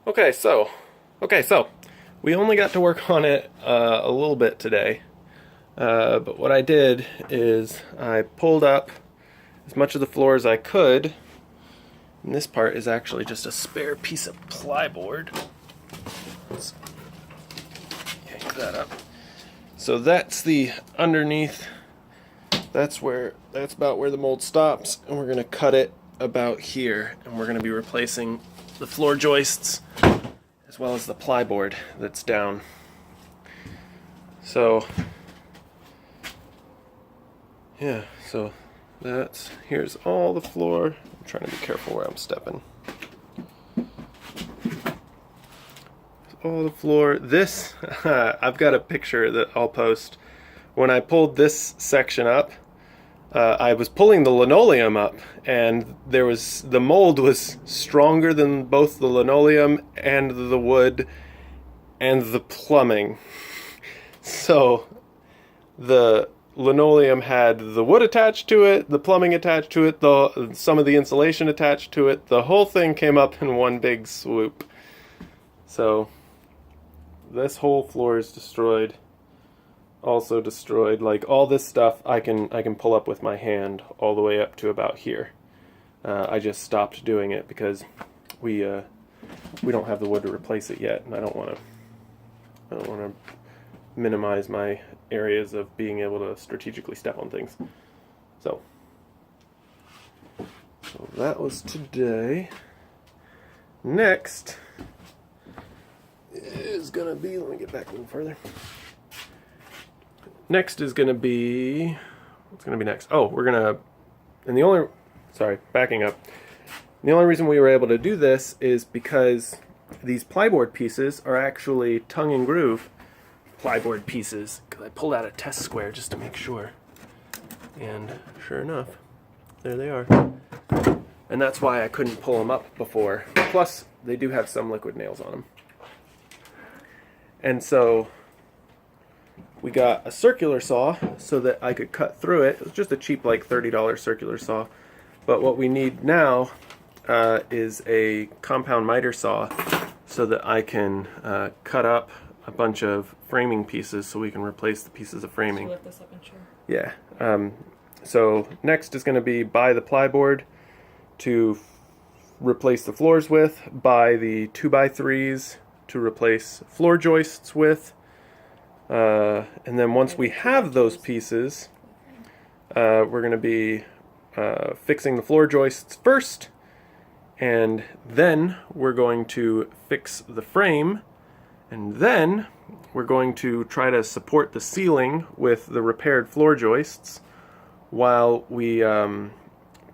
Okay, so we only got to work on it a little bit today, but what I did is I pulled up as much of the floor as I could, and this part is actually just a spare piece of plyboard. Let's yank that up. So that's the underneath. That's about where the mold stops, and we're gonna cut it about here, and we're gonna be replacing the floor joists as well as the plyboard that's down. So yeah, so here's all the floor. I'm trying to be careful where I'm stepping. All the floor. This I've got a picture that I'll post. When I pulled this section up, I was pulling the linoleum up, and the mold was stronger than both the linoleum and the wood and the plumbing. So the linoleum had the wood attached to it, the plumbing attached to it, some of the insulation attached to it. The whole thing came up in one big swoop. So this whole floor is destroyed. Also destroyed. Like, all this stuff I can pull up with my hand all the way up to about here. I just stopped doing it because we don't have the wood to replace it yet, and I don't want to minimize my areas of being able to strategically step on things. So that was today. Next is gonna be, let me get back a little further. Next is going to be, what's going to be next? Oh, we're going to, backing up. The only reason we were able to do this is because these plyboard pieces are actually tongue and groove plyboard pieces. Because I pulled out a test square just to make sure. And sure enough, there they are. And that's why I couldn't pull them up before. Plus, they do have some liquid nails on them. And so we got a circular saw so that I could cut through it. It was just a cheap, like, $30 circular saw. But what we need now is a compound miter saw so that I can cut up a bunch of framing pieces so we can replace the pieces of framing. Lift this up and show. Yeah. So next is going to be buy the plyboard to replace the floors with, buy the 2x3s to replace floor joists with. And then once we have those pieces, we're going to be fixing the floor joists first, and then we're going to fix the frame, and then we're going to try to support the ceiling with the repaired floor joists while we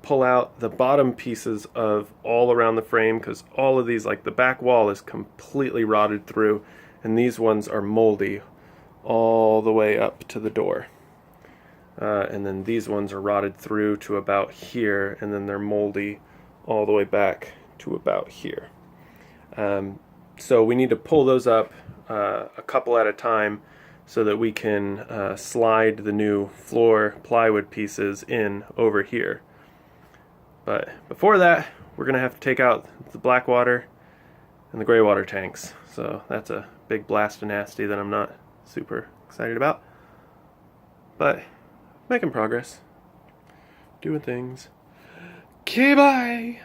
pull out the bottom pieces of all around the frame, because all of these, like the back wall, is completely rotted through, and these ones are moldy all the way up to the door. And then these ones are rotted through to about here, and then they're moldy all the way back to about here. So we need to pull those up a couple at a time so that we can slide the new floor plywood pieces in over here. But before that, we're going to have to take out the black water and the gray water tanks. So that's a big blast of nasty that I'm not super excited about, but making progress, doing things. Okay, bye.